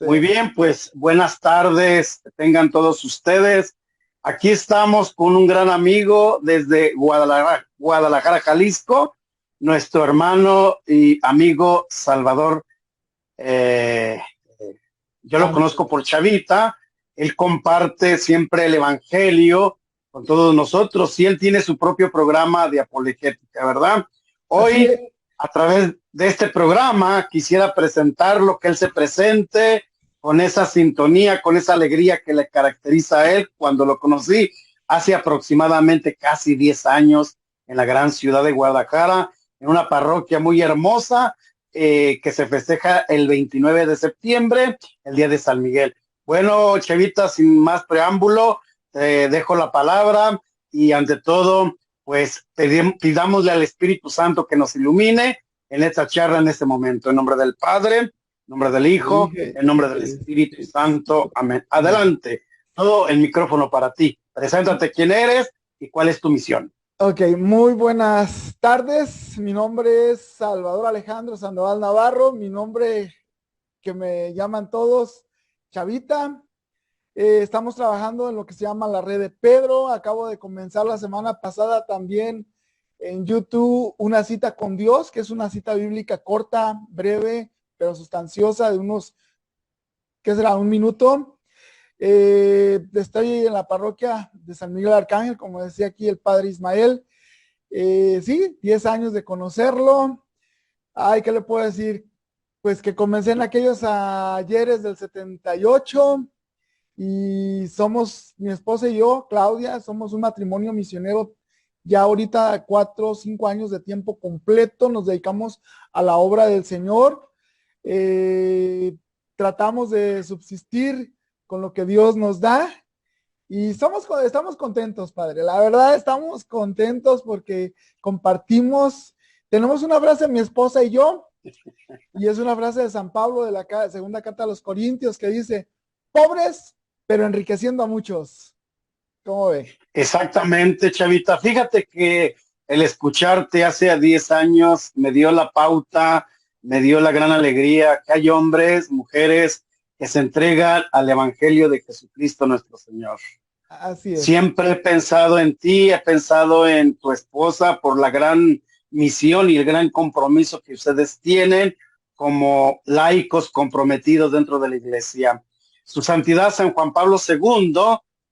Muy bien, pues buenas tardes, tengan todos ustedes. Aquí estamos con un gran amigo desde Guadalajara, Jalisco, nuestro hermano y amigo Salvador. eh, yo lo conozco por Chavita. Él comparte siempre el Evangelio con todos nosotros y él tiene su propio programa de apologética, ¿verdad? Así Hoy, es. a través de este programa, quisiera presentarlo, que él se presente con esa sintonía, con esa alegría que le caracteriza a él cuando lo conocí hace aproximadamente casi 10 años en la gran ciudad de Guadalajara, en una parroquia muy hermosa que se festeja el 29 de septiembre, el día de San Miguel. Bueno, Chevita, sin más preámbulo, te dejo la palabra y ante todo, pues pidámosle al Espíritu Santo que nos ilumine en esta charla en este momento. En nombre del Padre, en nombre del Hijo, en nombre del El Espíritu Espíritu Santo. Santo. Amén. Amén. Adelante. Todo el micrófono para ti. Preséntate quién eres y cuál es tu misión. Ok, muy buenas tardes. Mi nombre es Salvador Alejandro Sandoval Navarro. Mi nombre que me llaman todos Chavita. Estamos trabajando en lo que se llama la red de Pedro. Acabo de comenzar la semana pasada también en YouTube una cita con Dios, que es una cita bíblica corta, breve, pero sustanciosa de unos, ¿qué será? Un minuto. Estoy en la parroquia de San Miguel Arcángel, como decía aquí el padre Ismael. Sí, 10 años de conocerlo. Ay, ¿qué le puedo decir? Pues que comencé en aquellos ayeres del 78 y somos, mi esposa y yo, Claudia, somos un matrimonio misionero ya ahorita 4 o 5 años de tiempo completo. Nos dedicamos a la obra del Señor. Eh, Tratamos de subsistir con lo que Dios nos da y estamos contentos, Padre. La verdad, estamos contentos porque compartimos, tenemos una frase, mi esposa y yo, y es una frase de San Pablo de la segunda carta a los Corintios que dice, pobres, pero enriqueciendo a muchos. ¿Cómo ve? Exactamente, Chavita. Fíjate que el escucharte hace 10 años me dio la pauta, me dio la gran alegría que hay hombres, mujeres que se entregan al Evangelio de Jesucristo nuestro Señor. Así es. Siempre he pensado en ti, he pensado en tu esposa por la gran misión y el gran compromiso que ustedes tienen como laicos comprometidos dentro de la iglesia. Su Santidad San Juan Pablo II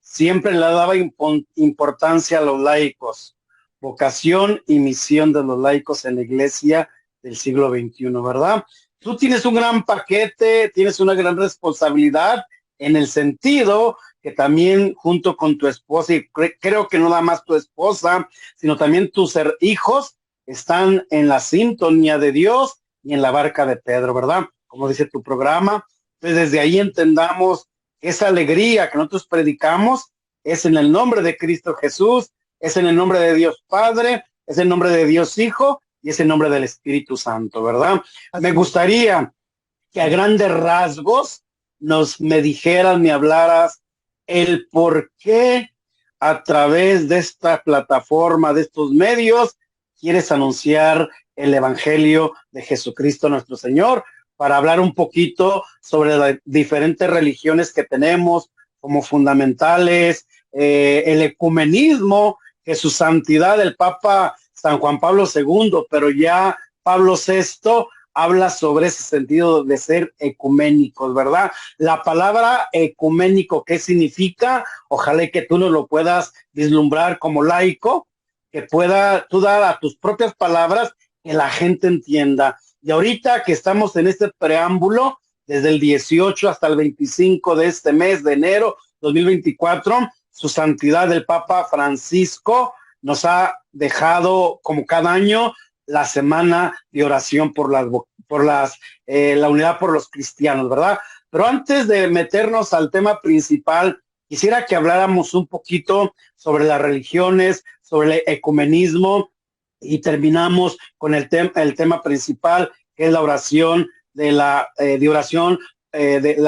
siempre le daba importancia a los laicos, vocación y misión de los laicos en la iglesia del siglo XXI, ¿verdad? Tú tienes un gran paquete, tienes una gran responsabilidad en el sentido que también junto con tu esposa, y creo que no nada más tu esposa, sino también tus hijos están en la sintonía de Dios y en la barca de Pedro, ¿verdad? Como dice tu programa. Entonces, desde ahí entendamos esa alegría que nosotros predicamos es en el nombre de Cristo Jesús, es en el nombre de Dios Padre, es en el nombre de Dios Hijo y es en el nombre del Espíritu Santo, ¿verdad? Me Así es. gustaría que a grandes rasgos me dijeras, me hablaras el por qué a través de esta plataforma, de estos medios, quieres anunciar el Evangelio de Jesucristo nuestro Señor, para hablar un poquito sobre las diferentes religiones que tenemos como fundamentales, el ecumenismo, que su santidad, el Papa San Juan Pablo II, pero ya Pablo VI habla sobre ese sentido de ser ecuménicos, ¿verdad? La palabra ecuménico, ¿qué significa? Ojalá que tú nos lo puedas vislumbrar como laico, que pueda tú dar a tus propias palabras que la gente entienda. Y ahorita que estamos en este preámbulo, desde el 18 hasta el 25 de este mes de enero 2024, su santidad el Papa Francisco nos ha dejado como cada año la semana de oración la unidad por los cristianos, ¿verdad? Pero antes de meternos al tema principal, quisiera que habláramos un poquito sobre las religiones, sobre el ecumenismo y terminamos con el tema principal, que es la oración de la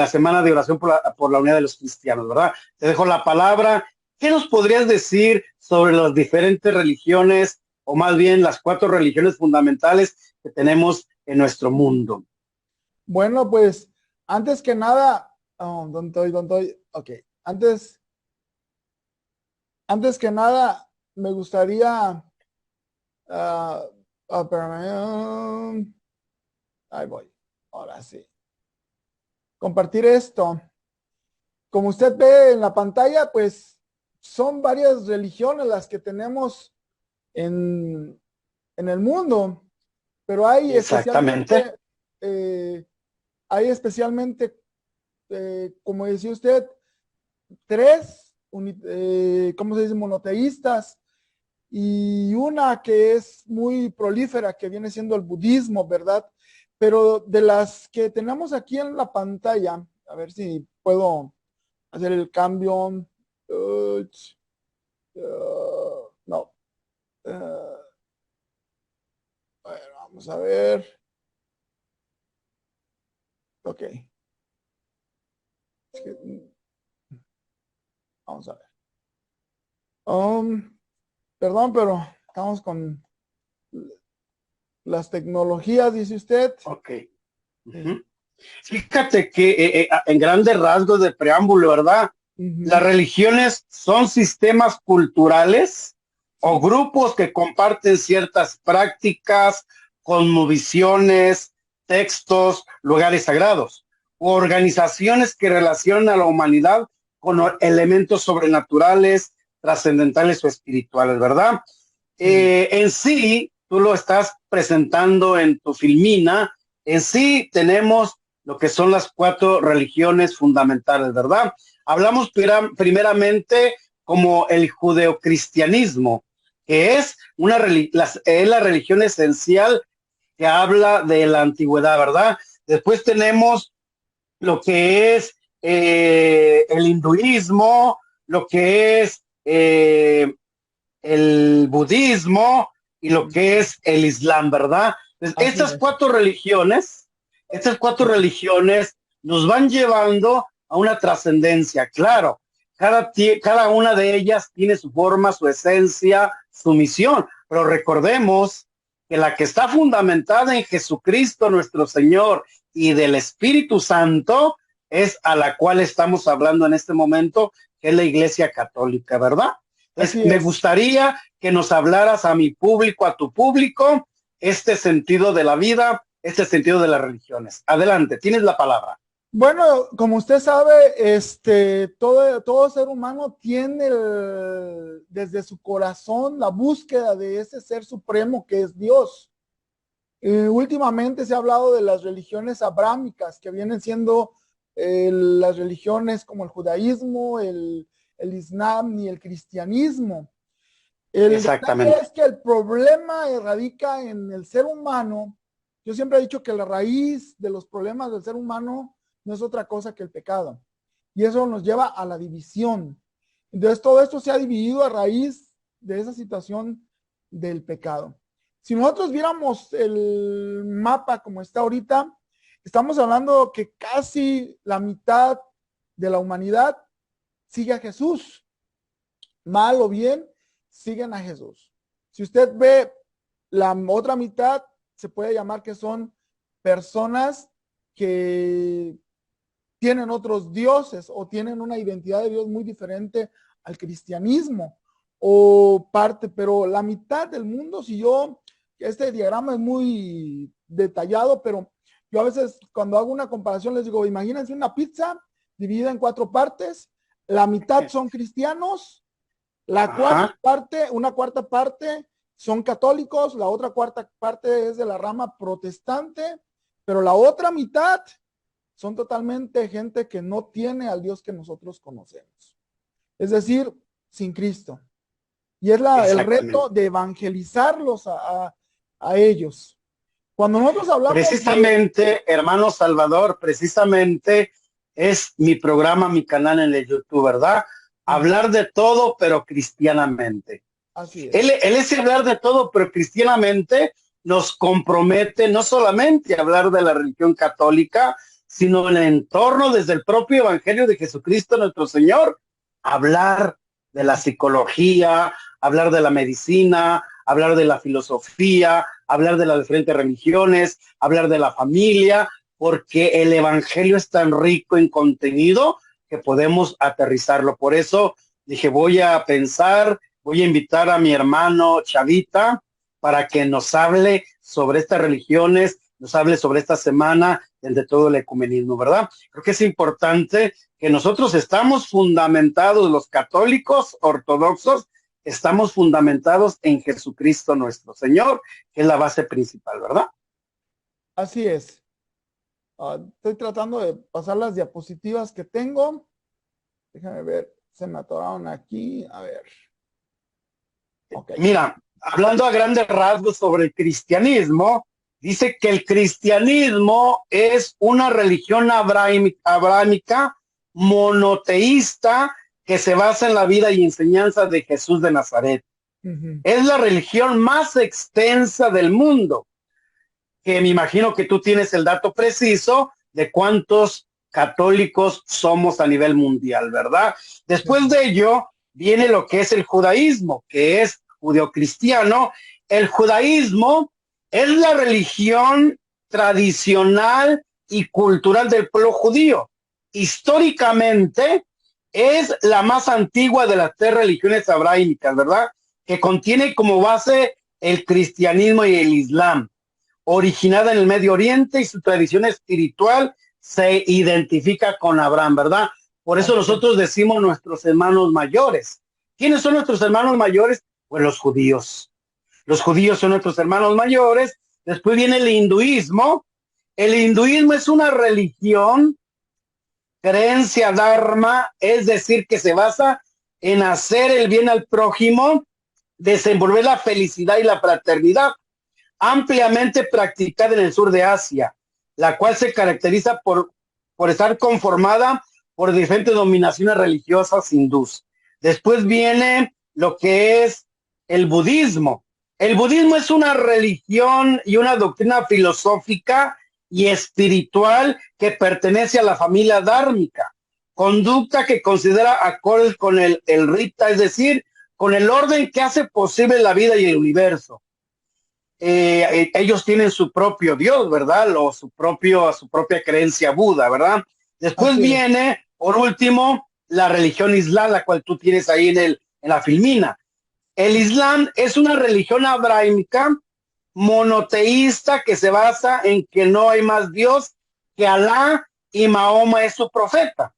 semana de oración por la unidad de los cristianos, ¿verdad? Te dejo la palabra. ¿Qué nos podrías decir sobre las diferentes religiones o más bien las 4 religiones fundamentales que tenemos en nuestro mundo? Bueno, pues Antes que nada, ¿dónde estoy? Ok, antes que nada, me gustaría, espérame, ahí voy, ahora sí. Compartir esto. Como usted ve en la pantalla, pues son varias religiones las que tenemos en el mundo, pero Exactamente. eh, hay especialmente, como decía usted, tres, ¿cómo se dice? Monoteístas y una que es muy prolífera, que viene siendo el budismo, ¿verdad? Pero de las que tenemos aquí en la pantalla, a ver si puedo hacer el cambio. No. Bueno, vamos a ver. Ok. Vamos a ver. Um, Perdón, pero estamos con las tecnologías, dice usted. Ok. Ujú. Fíjate que en grandes rasgos de preámbulo, ¿verdad? Las Ujú. religiones son sistemas culturales o Sí, grupos que comparten ciertas prácticas, cosmovisiones, textos, lugares sagrados, o organizaciones que relacionan a la humanidad con elementos sobrenaturales, trascendentales o espirituales, ¿verdad? sí. En sí, tú lo estás presentando en tu filmina, en sí tenemos lo que son las cuatro religiones fundamentales, ¿verdad? Hablamos primeramente como el judeocristianismo, que es es la religión esencial que habla de la antigüedad, ¿verdad? Después tenemos lo que es el hinduismo, lo que es el budismo y lo que es el islam, ¿verdad? Entonces, Así es. estas cuatro religiones nos van llevando a una trascendencia, claro. Cada una de ellas tiene su forma, su esencia, su misión, pero recordemos que la que está fundamentada en Jesucristo nuestro Señor y del Espíritu Santo es a la cual estamos hablando en este momento, que es la Iglesia Católica, ¿verdad? Entonces, Así me es. gustaría que nos hablaras a mi público, a tu público, este sentido de la vida, este sentido de las religiones. Adelante, tienes la palabra. Bueno, como usted sabe, todo ser humano tiene desde su corazón la búsqueda de ese ser supremo que es Dios. Últimamente se ha hablado de las religiones abrámicas, que vienen siendo las religiones como el judaísmo, el islam y el cristianismo. El detalle Exactamente. es que el problema radica en el ser humano. Yo siempre he dicho que la raíz de los problemas del ser humano no es otra cosa que el pecado. Y eso nos lleva a la división. Entonces todo esto se ha dividido a raíz de esa situación del pecado. Si nosotros viéramos el mapa como está ahorita, estamos hablando que casi la mitad de la humanidad sigue a Jesús, mal o bien, siguen a Jesús. Si usted ve la otra mitad, se puede llamar que son personas que tienen otros dioses o tienen una identidad de Dios muy diferente al cristianismo o parte, pero la mitad del mundo, si yo, este diagrama es muy detallado, pero yo a veces cuando hago una comparación les digo, imagínense una pizza dividida en cuatro partes, la mitad son cristianos, Ajá. una cuarta parte son católicos, la otra cuarta parte es de la rama protestante, pero la otra mitad son totalmente gente que no tiene al Dios que nosotros conocemos. Es decir, sin Cristo. Y es el reto Exactamente. de evangelizarlos a ellos. Cuando nosotros hablamos de... Precisamente, hermano Salvador, precisamente es mi programa, mi canal en el YouTube, ¿verdad? Ajá, Hablar de todo, pero cristianamente. así es. Él es hablar de todo, pero cristianamente nos compromete no solamente a hablar de la religión católica, sino en el entorno desde el propio Evangelio de Jesucristo nuestro Señor, hablar de la psicología, hablar de la medicina, hablar de la filosofía, hablar de las diferentes religiones, hablar de la familia, porque el evangelio es tan rico en contenido que podemos aterrizarlo. Por eso dije, voy a pensar, voy a invitar a mi hermano Chavita para que nos hable sobre estas religiones, nos hable sobre esta semana de todo el ecumenismo, ¿verdad? Creo que es importante que nosotros estamos fundamentados, los católicos ortodoxos, estamos fundamentados en Jesucristo nuestro Señor, que es la base principal, ¿verdad? Así es. Estoy tratando de pasar las diapositivas que tengo. Déjame ver, se me atoraron aquí. A ver. Ok. Mira, hablando a grandes rasgos sobre el cristianismo, dice que el cristianismo es una religión abrahámica monoteísta que se basa en la vida y enseñanza de Jesús de Nazaret. Ujú. Es la religión más extensa del mundo, que me imagino que tú tienes el dato preciso de cuántos católicos somos a nivel mundial, ¿verdad? Después Sí. de ello viene lo que es el judaísmo, que es judeocristiano. El judaísmo es la religión tradicional y cultural del pueblo judío. Históricamente es la más antigua de las tres religiones abrahámicas, ¿verdad? Que contiene como base el cristianismo y el islam, originada en el Medio Oriente, y su tradición espiritual se identifica con Abraham, ¿verdad? Por eso Así es. nosotros decimos nuestros hermanos mayores. ¿Quiénes son nuestros hermanos mayores? Pues los judíos. Los judíos son nuestros hermanos mayores. Después viene el hinduismo. El hinduismo es una religión, creencia dharma, es decir, que se basa en hacer el bien al prójimo, desenvolver la felicidad y la fraternidad, ampliamente practicada en el sur de Asia, la cual se caracteriza por estar conformada por diferentes dominaciones religiosas hindús. Después viene lo que es el budismo. El budismo es una religión y una doctrina filosófica y espiritual que pertenece a la familia dármica, conducta que considera acordes con el Rita, es decir, con el orden que hace posible la vida y el universo. Ellos tienen su propio Dios, ¿verdad? O su propia creencia Buda, ¿verdad? Después Así es. viene, por último, la religión islam, la cual tú tienes ahí en la filmina. El Islam es una religión abrahámica monoteísta que se basa en que no hay más Dios que Alá, y Mahoma es su profeta.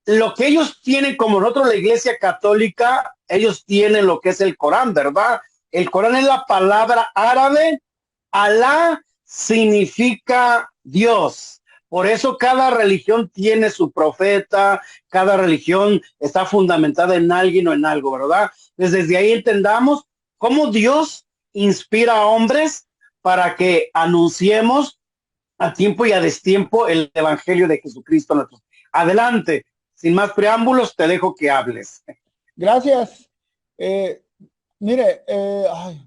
Lo que ellos tienen, como nosotros la iglesia católica, ellos tienen lo que es el Corán, ¿verdad? El Corán es la palabra árabe. Alá significa Dios. Por eso cada religión tiene su profeta, cada religión está fundamentada en alguien o en algo, ¿verdad? Pues desde ahí entendamos cómo Dios inspira a hombres para que anunciemos a tiempo y a destiempo el evangelio de Jesucristo. Adelante, sin más preámbulos, te dejo que hables. Gracias. Eh, Mire,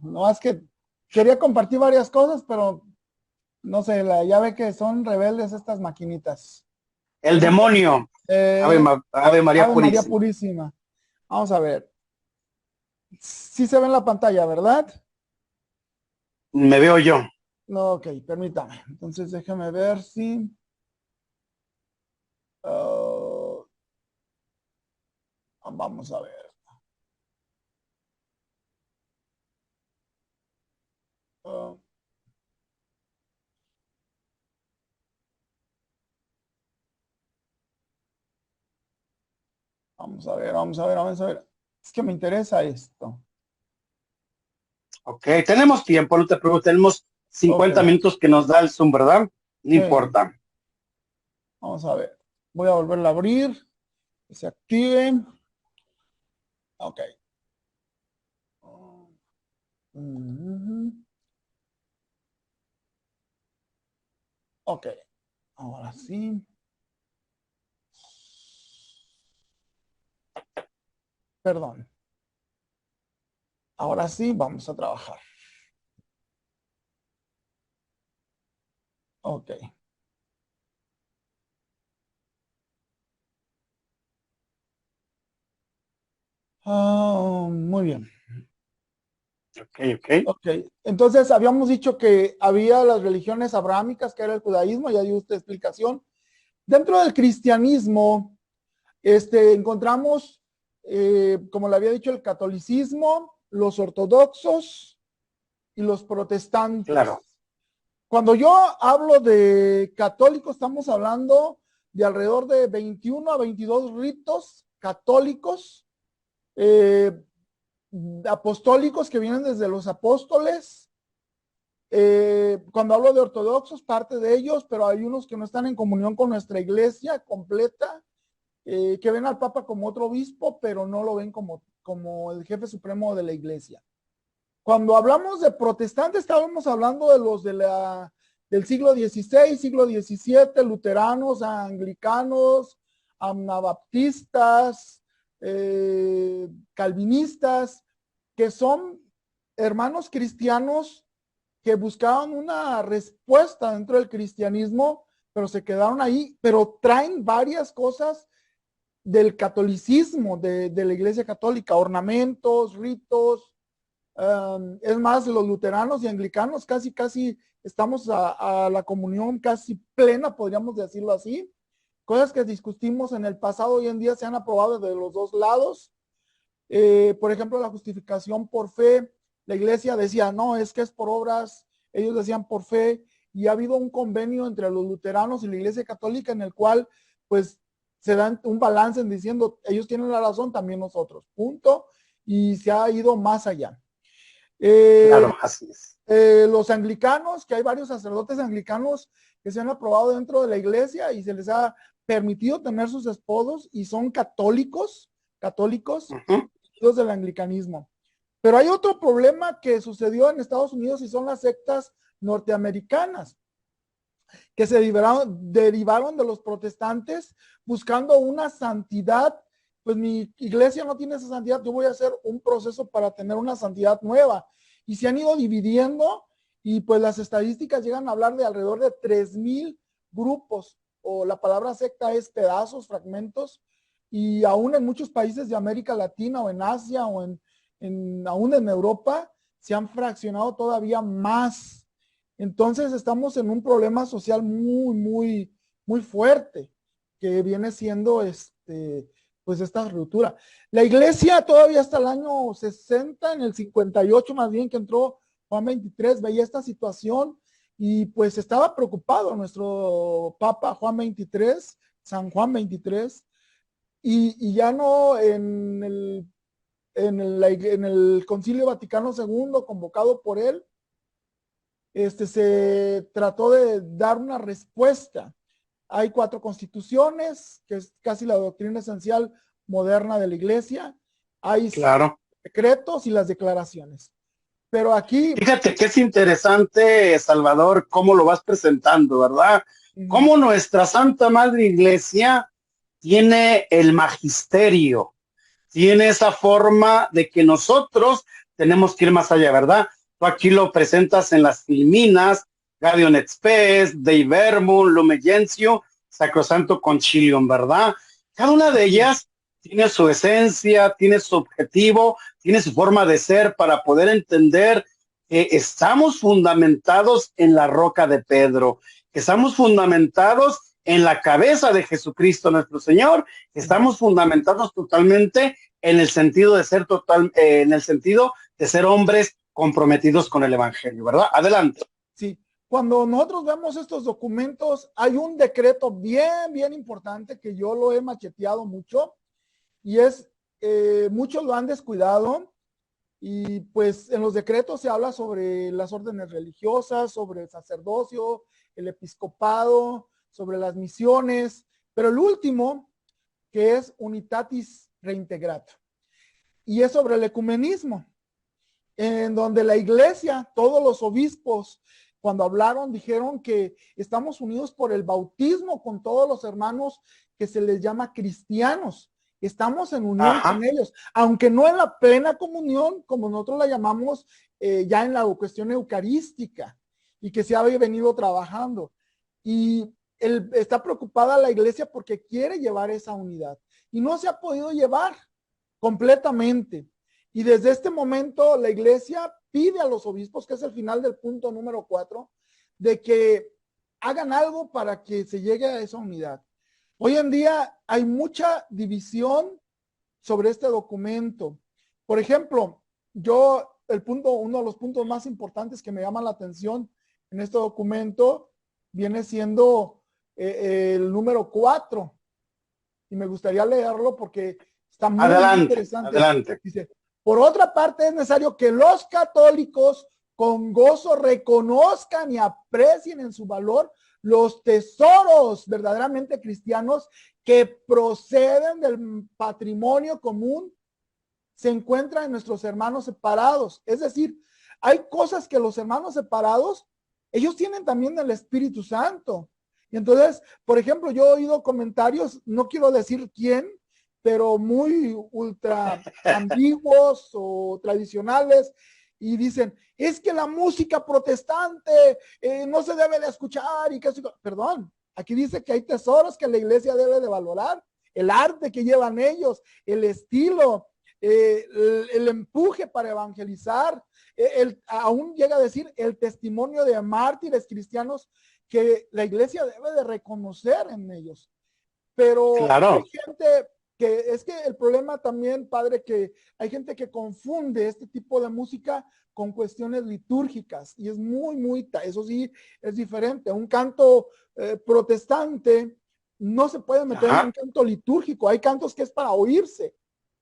no es que quería compartir varias cosas, pero no sé, ya ve que son rebeldes estas maquinitas. El demonio, Eh, Ave María Ave María Purísima. Purísima. Vamos a ver. Sí se ve en la pantalla, ¿verdad? Me veo yo. No, ok, permítame. Entonces déjame ver si. ah, Vamos a ver. Ah, Vamos a ver, vamos a ver, vamos a ver. Es que me interesa esto. Ok, tenemos tiempo, no te preocupes, tenemos Ok, 50 minutos que nos da el Zoom, ¿verdad? No sí, importa. vamos a ver. Voy a volverla a abrir. Que se active. Ok. Ujú. Ok, ahora sí. Perdón. Ahora sí, vamos a trabajar. Ok. Muy bien. Ok, ok. Ok, entonces habíamos dicho que había las religiones abrámicas, que era el judaísmo, ya dio usted explicación. Dentro del cristianismo, encontramos, como le había dicho, el catolicismo, los ortodoxos y los protestantes. Claro, Cuando yo hablo de católicos, estamos hablando de alrededor de 21 a 22 ritos católicos, eh, apostólicos que vienen desde los apóstoles. Cuando hablo de ortodoxos, parte de ellos, pero hay unos que no están en comunión con nuestra iglesia completa, que ven al Papa como otro obispo, pero no lo ven como el jefe supremo de la iglesia. Cuando hablamos de protestantes, estábamos hablando de los del siglo XVI, siglo XVII, luteranos, anglicanos, anabaptistas, calvinistas, que son hermanos cristianos que buscaban una respuesta dentro del cristianismo, pero se quedaron ahí, pero traen varias cosas del catolicismo, de la iglesia católica, ornamentos, ritos. Es más, los luteranos y anglicanos casi estamos a la comunión casi plena, podríamos decirlo así. Cosas que discutimos en el pasado, hoy en día se han aprobado de los dos lados. Por ejemplo, la justificación por fe, la iglesia decía, no, es que es por obras, ellos decían por fe, y ha habido un convenio entre los luteranos y la iglesia católica en el cual, pues, se dan un balance en diciendo, ellos tienen la razón, también nosotros, punto, y se ha ido más allá. claro, así es. Los anglicanos, que hay varios sacerdotes anglicanos que se han aprobado dentro de la iglesia y se les ha permitido tener sus esposos y son católicos, Ujú. los del anglicanismo. Pero hay otro problema que sucedió en Estados Unidos y son las sectas norteamericanas, que se derivaron de los protestantes buscando una santidad. Pues mi iglesia no tiene esa santidad, yo voy a hacer un proceso para tener una santidad nueva. Y se han ido dividiendo y pues las estadísticas llegan a hablar de alrededor de 3,000 grupos, o la palabra secta es pedazos, fragmentos, y aún en muchos países de América Latina o en Asia o aún en Europa se han fraccionado todavía más. Entonces estamos en un problema social muy fuerte que viene siendo pues esta ruptura. La iglesia todavía hasta el año 60, en el 58 más bien que entró Juan 23, veía esta situación y pues estaba preocupado nuestro Papa Juan 23, San Juan 23, y ya no en el Concilio Vaticano II, convocado por él, se trató de dar una respuesta. Hay 4 constituciones, que es casi la doctrina esencial moderna de la iglesia. Hay Claro. decretos y las declaraciones. Pero aquí, Fíjate que es interesante, Salvador, cómo lo vas presentando, ¿verdad? Cómo nuestra Santa Madre Iglesia tiene el magisterio, tiene esa forma de que nosotros tenemos que ir más allá, ¿verdad? Tú aquí lo presentas en las Filminas, Gaudium et Spes, Dei Verbum, Lumen Gentium, Sacrosanto Concilium, ¿verdad? Cada una de ellas tiene su esencia, tiene su objetivo, tiene su forma de ser para poder entender que estamos fundamentados en la roca de Pedro, que estamos fundamentados en la cabeza de Jesucristo nuestro Señor, que estamos fundamentados totalmente en el sentido de ser en el sentido de ser hombres comprometidos con el evangelio, ¿verdad? Adelante. sí, cuando nosotros vemos estos documentos, hay un decreto bien importante que yo lo he macheteado mucho y muchos lo han descuidado. Y pues en los decretos se habla sobre las órdenes religiosas, sobre el sacerdocio, el episcopado, sobre las misiones, pero el último, que es Unitatis Reintegrata, y es sobre el ecumenismo, en donde la iglesia, todos los obispos, cuando hablaron, dijeron que estamos unidos por el bautismo con todos los hermanos que se les llama cristianos. Estamos en unión con ellos, aunque no en la plena comunión, como nosotros la llamamos, ya en la cuestión eucarística, y que se ha venido trabajando. Y está preocupada la iglesia porque quiere llevar esa unidad, y no se ha podido llevar completamente. Y desde este momento la iglesia pide a los obispos, que es el final del punto número 4, de que hagan algo para que se llegue a esa unidad. Hoy en día hay mucha división sobre este documento. Por ejemplo, uno de los puntos más importantes que me llama la atención en este documento viene siendo el número 4. Y me gustaría leerlo porque está muy interesante. Adelante. Dice, por otra parte, es necesario que los católicos con gozo reconozcan y aprecien en su valor los tesoros verdaderamente cristianos que proceden del patrimonio común, se encuentran en nuestros hermanos separados. Es decir, hay cosas que los hermanos separados, ellos tienen también el Espíritu Santo. Y entonces, por ejemplo, yo he oído comentarios, no quiero decir quién, pero muy ultra ambiguos o tradicionales, y dicen, es que la música protestante no se debe de escuchar y que perdón, aquí dice que hay tesoros que la iglesia debe de valorar, el arte que llevan ellos, el estilo, el empuje para evangelizar, aún llega a decir el testimonio de mártires cristianos que la iglesia debe de reconocer en ellos. Pero claro, hay gente que es que el problema también, padre, que hay gente que confunde este tipo de música con cuestiones litúrgicas y es eso sí, es diferente. Un canto protestante no se puede meter en un canto litúrgico. Hay cantos que es para oírse.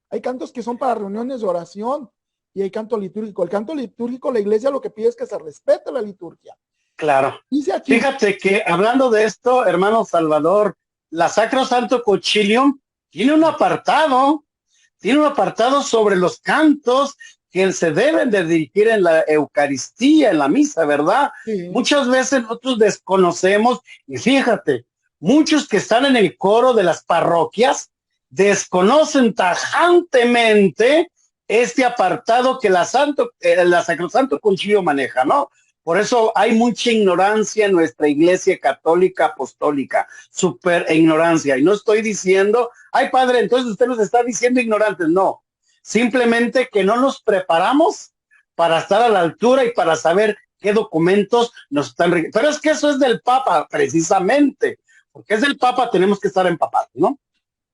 Hay cantos que son para reuniones de oración y hay canto litúrgico. El canto litúrgico, la iglesia lo que pide es que se respete la liturgia. Claro. Dice aquí, fíjate que hablando de esto, hermano Salvador, la Sacro Santo Concilium tiene un apartado sobre los cantos que se deben de dirigir en la Eucaristía, en la misa, ¿verdad? sí. Muchas veces nosotros desconocemos, y fíjate, muchos que están en el coro de las parroquias desconocen tajantemente este apartado que la Sacrosanto Concilio maneja, ¿no? Por eso hay mucha ignorancia en nuestra iglesia católica apostólica, súper ignorancia. Y no estoy diciendo, ay padre, entonces usted nos está diciendo ignorantes. No, simplemente que no nos preparamos para estar a la altura y para saber qué documentos nos están... Pero es que eso es del Papa, precisamente. Porque es del Papa, tenemos que estar empapados, ¿no?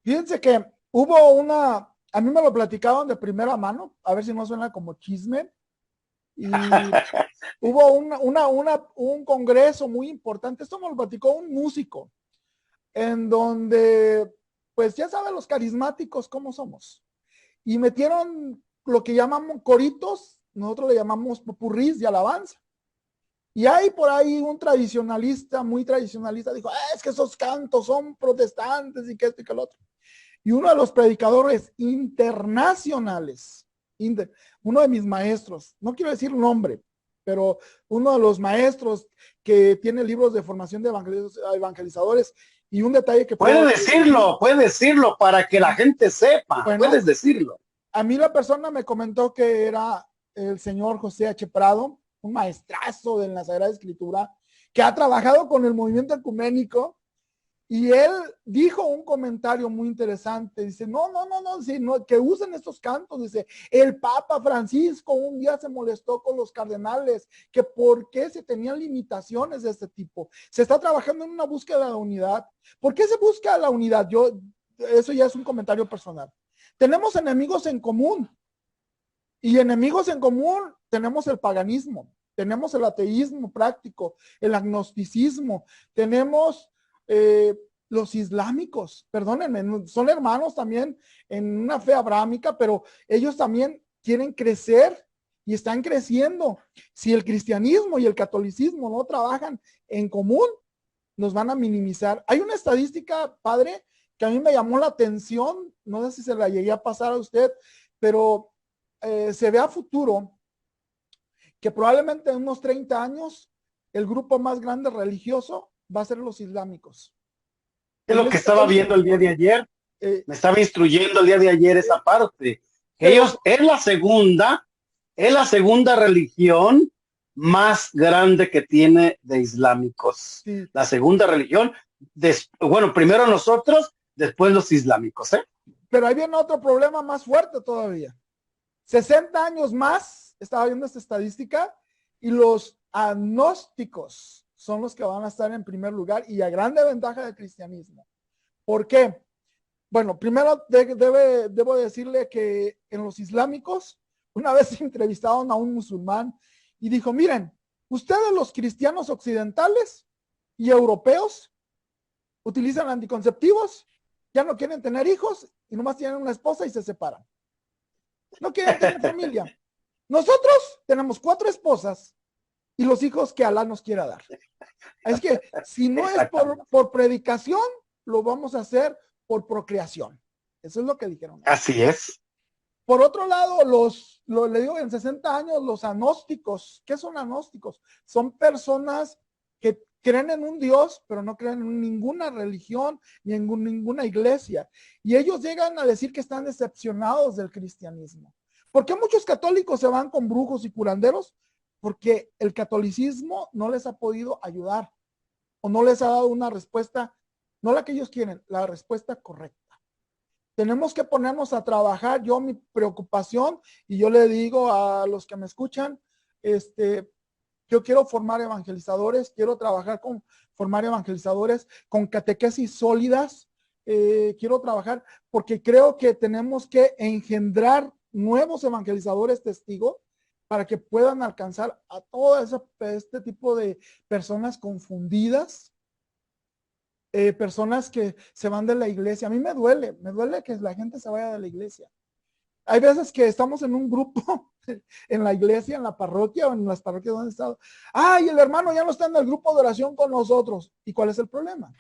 Fíjense que a mí me lo platicaron de primera mano, a ver si no suena como chisme, y hubo un congreso muy importante, esto me lo platicó un músico, en donde, pues ya saben los carismáticos cómo somos, y metieron lo que llamamos coritos, nosotros le llamamos popurrís de alabanza. Y hay por ahí un tradicionalista, muy tradicionalista, dijo, es que esos cantos son protestantes y que esto y que el otro. Y uno de los predicadores internacionales, uno de mis maestros, no quiero decir nombre, pero uno de los maestros que tiene libros de formación de evangelizadores, y un detalle que puede decirlo para que la gente sepa, bueno, puedes decirlo. A mí la persona me comentó que era el señor José H. Prado, un maestrazo de la Sagrada Escritura, que ha trabajado con el movimiento ecuménico, y él dijo un comentario muy interesante, dice, no, que usen estos cantos, dice, el Papa Francisco un día se molestó con los cardenales, que por qué se tenían limitaciones de este tipo, se está trabajando en una búsqueda de unidad. ¿Por qué se busca la unidad? Eso ya es un comentario personal. Tenemos enemigos en común, y enemigos en común tenemos el paganismo, tenemos el ateísmo práctico, el agnosticismo, tenemos los islámicos, perdónenme, son hermanos también en una fe abrámica, pero ellos también quieren crecer y están creciendo. Si el cristianismo y el catolicismo no trabajan en común, nos van a minimizar. Hay una estadística, padre, que a mí me llamó la atención, no sé si se la llegué a pasar a usted, pero se ve a futuro que probablemente en unos 30 años el grupo más grande religioso va a ser los islámicos. Es lo que estaba viendo el día de ayer. Me estaba instruyendo el día de ayer esa parte. Ellos es la segunda religión más grande que tiene de islámicos. Sí. La segunda religión, bueno, primero nosotros, después los islámicos, ¿eh? Pero ahí viene otro problema más fuerte todavía. 60 años más estaba viendo esta estadística, y los agnósticos son los que van a estar en primer lugar y a grande ventaja del cristianismo. ¿Por qué? Bueno, primero debo decirle que en los islámicos, una vez entrevistaron a un musulmán y dijo, miren, ustedes los cristianos occidentales y europeos utilizan anticonceptivos, ya no quieren tener hijos y nomás tienen una esposa y se separan. No quieren tener familia. Nosotros tenemos 4 esposas y los hijos que Alá nos quiera dar. Es que si no es por predicación, lo vamos a hacer por procreación. Eso es lo que dijeron. Así es. Por otro lado, le digo, en 60 años, los agnósticos, ¿qué son agnósticos? Son personas que creen en un Dios, pero no creen en ninguna religión ni en ninguna iglesia. Y ellos llegan a decir que están decepcionados del cristianismo. ¿Por qué muchos católicos se van con brujos y curanderos? Porque el catolicismo no les ha podido ayudar o no les ha dado una respuesta, no la que ellos quieren, la respuesta correcta. Tenemos que ponernos a trabajar. Yo, mi preocupación, y yo le digo a los que me escuchan, yo quiero formar evangelizadores, quiero trabajar con formar evangelizadores con catequesis sólidas, quiero trabajar porque creo que tenemos que engendrar nuevos evangelizadores testigos para que puedan alcanzar a todo este tipo de personas confundidas, personas que se van de la iglesia. A mí me duele que la gente se vaya de la iglesia. Hay veces que estamos en un grupo en la iglesia, en la parroquia o en las parroquias donde he estado. ¡Ay, el hermano ya no está en el grupo de oración con nosotros! ¿Y cuál es el problema?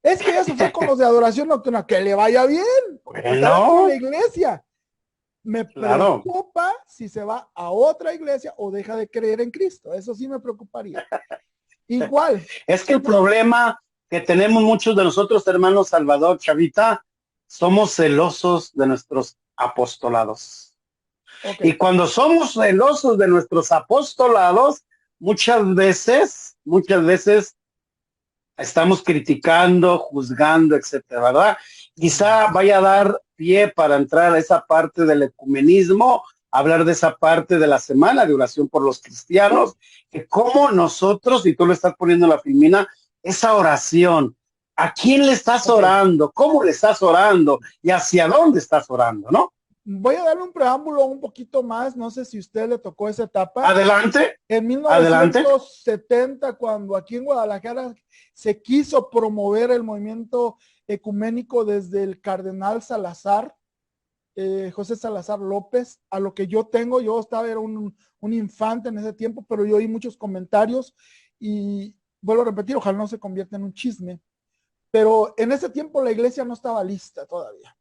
Es que ya se fue con los de adoración nocturna. ¡Que le vaya bien! Bueno, está dentro de la iglesia. Me claro. preocupa si se va a otra iglesia o deja de creer en Cristo. Eso sí me preocuparía. Igual. Es que el problema que tenemos muchos de nosotros, hermanos Salvador, Chavita, somos celosos de nuestros apostolados. Okay. Y cuando somos celosos de nuestros apostolados, muchas veces estamos criticando, juzgando, etcétera, ¿verdad? Quizá vaya a dar pie para entrar a esa parte del ecumenismo, hablar de esa parte de la semana de oración por los cristianos, que como nosotros, y tú lo estás poniendo en la filmina, esa oración, ¿a quién le estás orando? ¿Cómo le estás orando? ¿Y hacia dónde estás orando, no? Voy a darle un preámbulo un poquito más, no sé si a usted le tocó esa etapa. Adelante. En 1970, cuando aquí en Guadalajara se quiso promover el movimiento ecuménico desde el cardenal Salazar, José Salazar López, a lo que yo era un infante en ese tiempo, pero yo oí muchos comentarios y vuelvo a repetir, ojalá no se convierta en un chisme, pero en ese tiempo la iglesia no estaba lista todavía.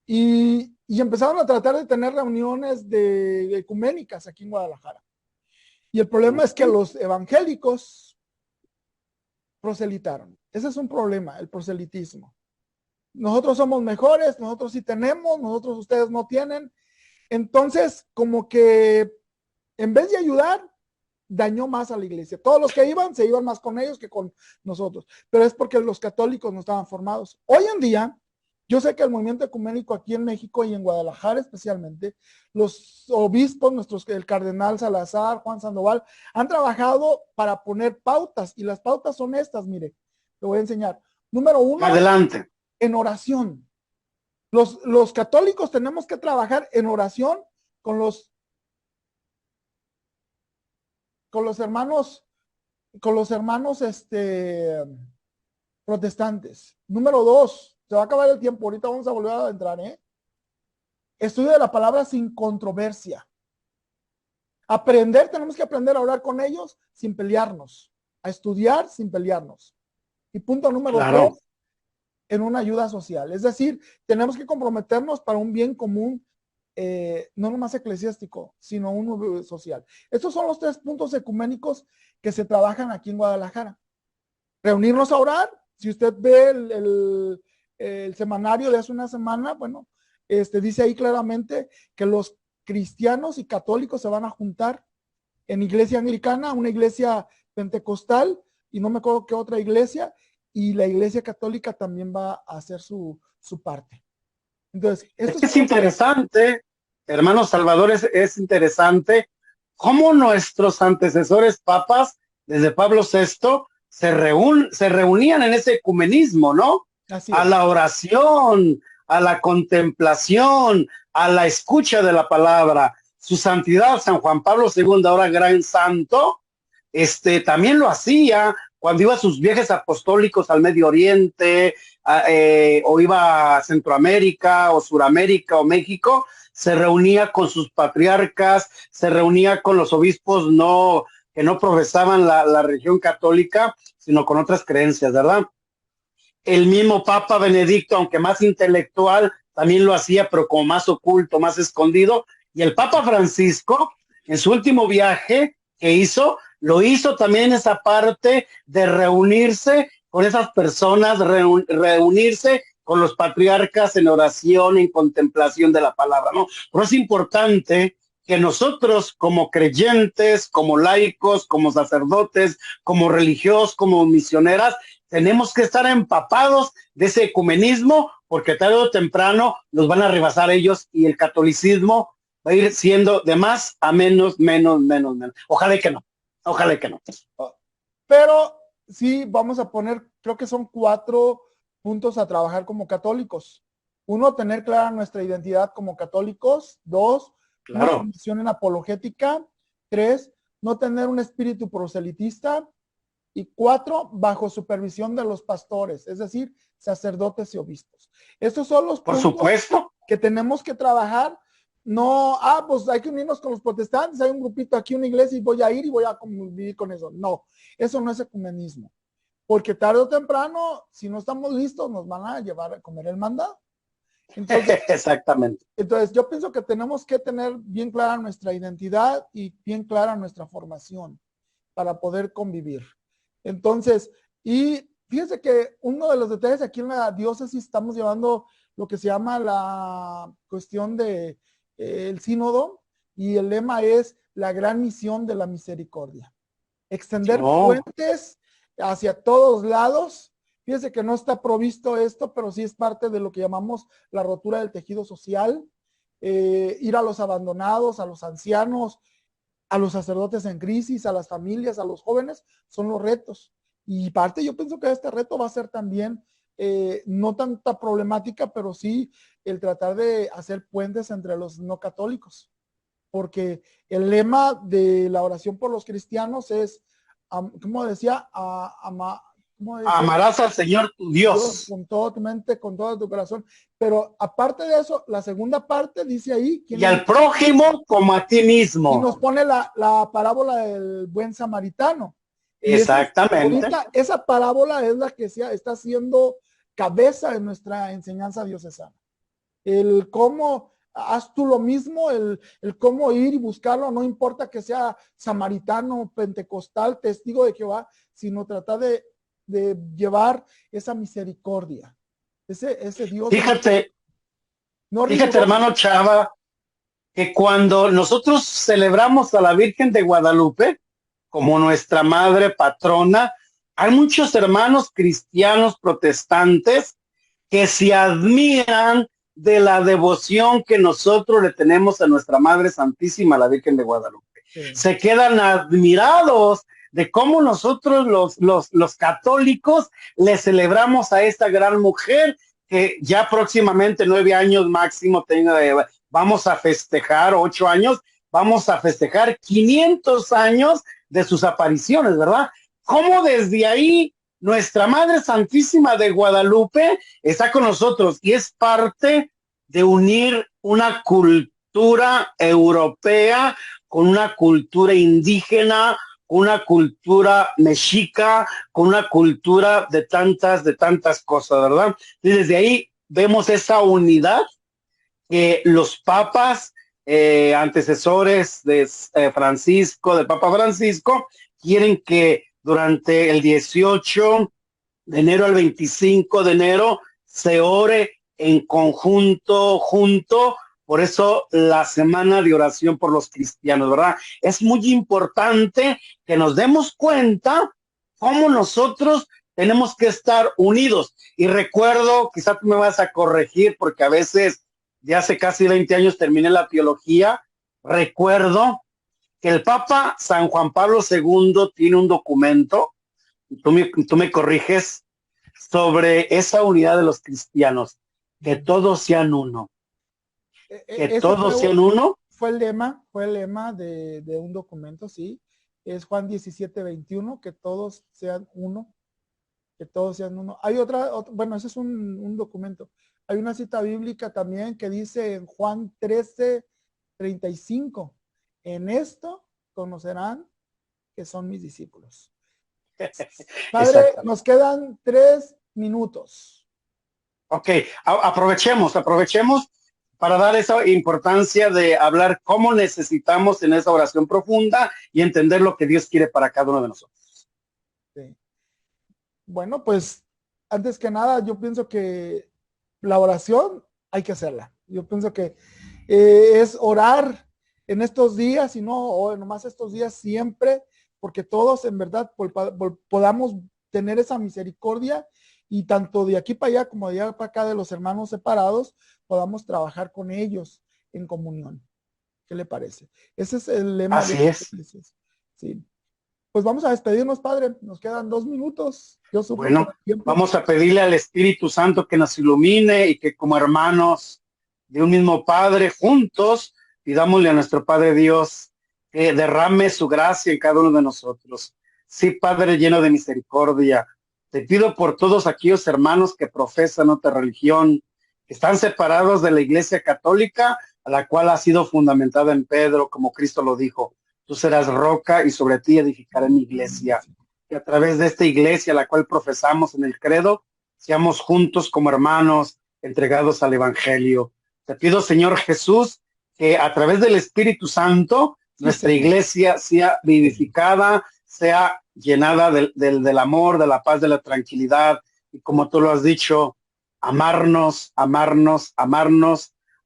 Y empezaron a tratar de tener reuniones de ecuménicas aquí en Guadalajara. Y el problema es que los evangélicos proselitaron. Ese es un problema, el proselitismo. Nosotros somos mejores, nosotros sí tenemos, nosotros ustedes no tienen. Entonces, como que en vez de ayudar, dañó más a la iglesia. Todos los que iban, se iban más con ellos que con nosotros. Pero es porque los católicos no estaban formados. Hoy en día, yo sé que el movimiento ecuménico aquí en México y en Guadalajara especialmente, los obispos, el cardenal Salazar, Juan Sandoval, han trabajado para poner pautas, y las pautas son estas, mire, te voy a enseñar. Número 1, adelante. En oración. Los católicos tenemos que trabajar en oración con los hermanos protestantes. Número 2, se va a acabar el tiempo, ahorita vamos a volver a entrar, Estudio de la palabra sin controversia. Tenemos que aprender a orar con ellos sin pelearnos, a estudiar sin pelearnos. Y punto número 3, en una ayuda social. Es decir, tenemos que comprometernos para un bien común, no nomás eclesiástico, sino uno social. Estos son los 3 puntos ecuménicos que se trabajan aquí en Guadalajara. Reunirnos a orar. Si usted ve el semanario de hace una semana, bueno, dice ahí claramente que los cristianos y católicos se van a juntar en iglesia anglicana, una iglesia pentecostal, y no me acuerdo qué otra iglesia, y la iglesia católica también va a hacer su parte. Entonces, esto es interesante hermano Salvador, es interesante cómo nuestros antecesores papas, desde Pablo VI, se reunían en ese ecumenismo, ¿no? Así A es. la oración, a la contemplación, a la escucha de la palabra. Su santidad, San Juan Pablo II, ahora gran santo, también lo hacía cuando iba a sus viajes apostólicos al Medio Oriente, o iba a Centroamérica o Suramérica o México, se reunía con sus patriarcas, se reunía con los obispos que no profesaban la religión católica, sino con otras creencias, ¿verdad? El mismo Papa Benedicto, aunque más intelectual, también lo hacía, pero como más oculto, más escondido. Y el Papa Francisco, en su último viaje que hizo, lo hizo también esa parte de reunirse con esas personas, reunirse con los patriarcas en oración, en contemplación de la palabra, ¿no? Pero es importante que nosotros como creyentes, como laicos, como sacerdotes, como religiosos, como misioneras, tenemos que estar empapados de ese ecumenismo, porque tarde o temprano nos van a rebasar ellos y el catolicismo va a ir siendo de más a menos, menos, menos, menos. Ojalá que no, ojalá que no. Pero sí, vamos a poner, creo que son 4 puntos a trabajar como católicos. 1, tener clara nuestra identidad como católicos. 2, una Claro, formación en apologética. 3, no tener un espíritu proselitista. Y 4, bajo supervisión de los pastores, es decir, sacerdotes y obispos. Estos son los por puntos supuesto. que tenemos que trabajar. No, pues hay que unirnos con los protestantes, hay un grupito aquí, una iglesia, y voy a ir y voy a convivir con eso. No, eso no es ecumenismo. Porque tarde o temprano, si no estamos listos, nos van a llevar a comer el mandado. Entonces, Exactamente. entonces, yo pienso que tenemos que tener bien clara nuestra identidad y bien clara nuestra formación para poder convivir. Entonces, y fíjense que uno de los detalles aquí en la diócesis estamos llevando lo que se llama la cuestión de el sínodo, y el lema es la gran misión de la misericordia. Extender Oh, puentes hacia todos lados. Fíjense que no está provisto esto, pero sí es parte de lo que llamamos la rotura del tejido social. Ir a los abandonados, a los ancianos, a los sacerdotes en crisis, a las familias, a los jóvenes, son los retos. Y parte, yo pienso que este reto va a ser también no tanta problemática, pero sí el tratar de hacer puentes entre los no católicos. Porque el lema de la oración por los cristianos es, ¿cómo decía? ¿Cómo decía? amarás al Señor tu Dios Dios con toda tu mente, con todo tu corazón. Pero aparte de eso, la segunda parte dice ahí, y al prójimo como a ti y mismo. nos pone la parábola del buen samaritano. Y esa, Exactamente. ahorita, esa parábola es la que está siendo cabeza de nuestra enseñanza diocesana. El cómo haz tú lo mismo, el cómo ir y buscarlo, no importa que sea samaritano, pentecostal, testigo de Jehová, sino tratar de llevar esa misericordia, ese Dios Fíjate, no fíjate, riguroso. hermano Chava, que cuando nosotros celebramos a la Virgen de Guadalupe como nuestra madre patrona, hay muchos hermanos cristianos protestantes que se admiran de la devoción que nosotros le tenemos a nuestra Madre Santísima, la Virgen de Guadalupe. Sí. Se quedan admirados de cómo nosotros los católicos le celebramos a esta gran mujer que ya próximamente 9 años máximo tenga, vamos a festejar 8 años, vamos a festejar 500 años de sus apariciones, ¿verdad? ¿Cómo desde ahí nuestra Madre Santísima de Guadalupe está con nosotros y es parte de unir una cultura europea con una cultura indígena, con una cultura mexica, con una cultura de tantas cosas, ¿verdad? Y desde ahí vemos esa unidad que los papas antecesores de Francisco, del Papa Francisco, quieren que durante el 18 de enero al 25 de enero se ore en conjunto, junto. Por eso la semana de oración por los cristianos, ¿verdad? Es muy importante que nos demos cuenta cómo nosotros tenemos que estar unidos. Y recuerdo, quizás tú me vas a corregir porque a veces de hace casi 20 años terminé la teología, recuerdo que el Papa San Juan Pablo II tiene un documento, tú me corriges, sobre esa unidad de los cristianos, que todos sean uno, que Ese todos sean uno. fue el lema de un documento, sí. Es Juan 17:21, que todos sean uno, que todos sean uno. Hay bueno, ese es un documento. Hay una cita bíblica también que dice en Juan 13:35, en esto conocerán que son mis discípulos. Padre, nos quedan 3 minutos. Ok, aprovechemos para dar esa importancia de hablar cómo necesitamos en esa oración profunda y entender lo que Dios quiere para cada uno de nosotros. Sí. Bueno, pues antes que nada, yo pienso que la oración hay que hacerla. Yo pienso que es orar en estos días y no nomás estos días, siempre, porque todos en verdad podamos tener esa misericordia y tanto de aquí para allá como de allá para acá de los hermanos separados, podamos trabajar con ellos en comunión. ¿Qué le parece? Ese es el lema. Así es. Sí. Pues vamos a despedirnos, Padre. Nos quedan 2 minutos. Bueno, vamos a pedirle al Espíritu Santo que nos ilumine y que como hermanos de un mismo Padre, juntos, pidámosle a nuestro Padre Dios que derrame su gracia en cada uno de nosotros. Sí, Padre lleno de misericordia, te pido por todos aquellos hermanos que profesan otra religión, que están separados de la Iglesia Católica, a la cual ha sido fundamentada en Pedro, como Cristo lo dijo. Tú serás roca y sobre ti edificaré mi iglesia. Que a través de esta iglesia, la cual profesamos en el credo, seamos juntos como hermanos entregados al Evangelio. Te pido, Señor Jesús, que a través del Espíritu Santo, nuestra iglesia sea vivificada, sea llenada del amor, de la paz, de la tranquilidad, y como tú lo has dicho, amarnos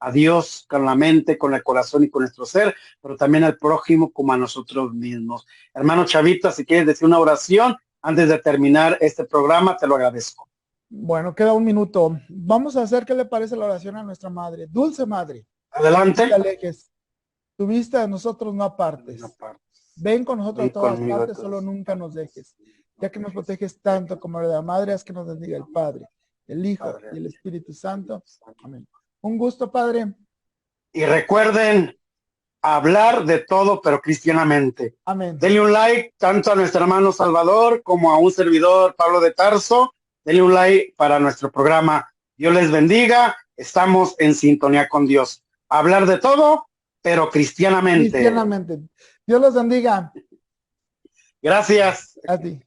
a Dios con la mente, con el corazón y con nuestro ser, pero también al prójimo como a nosotros mismos. Hermano Chavita, si quieres decir una oración antes de terminar este programa, te lo agradezco. Bueno, queda 1 minuto. Vamos a hacer, ¿qué le parece la oración a nuestra madre? Dulce madre. Adelante. No te alejes. Tu vista de nosotros no apartes. Ven con nosotros a todas partes, solo nunca nos dejes. Ya que nos proteges tanto como la madre, haz que nos bendiga el Padre, el Hijo y el Espíritu Santo. Amén. Un gusto, Padre. Y recuerden hablar de todo, pero cristianamente. Amén. Denle un like tanto a nuestro hermano Salvador como a un servidor, Pablo de Tarso. Denle un like para nuestro programa. Dios les bendiga. Estamos en sintonía con Dios. Hablar de todo, pero cristianamente. Cristianamente. Dios los bendiga. Gracias. A ti.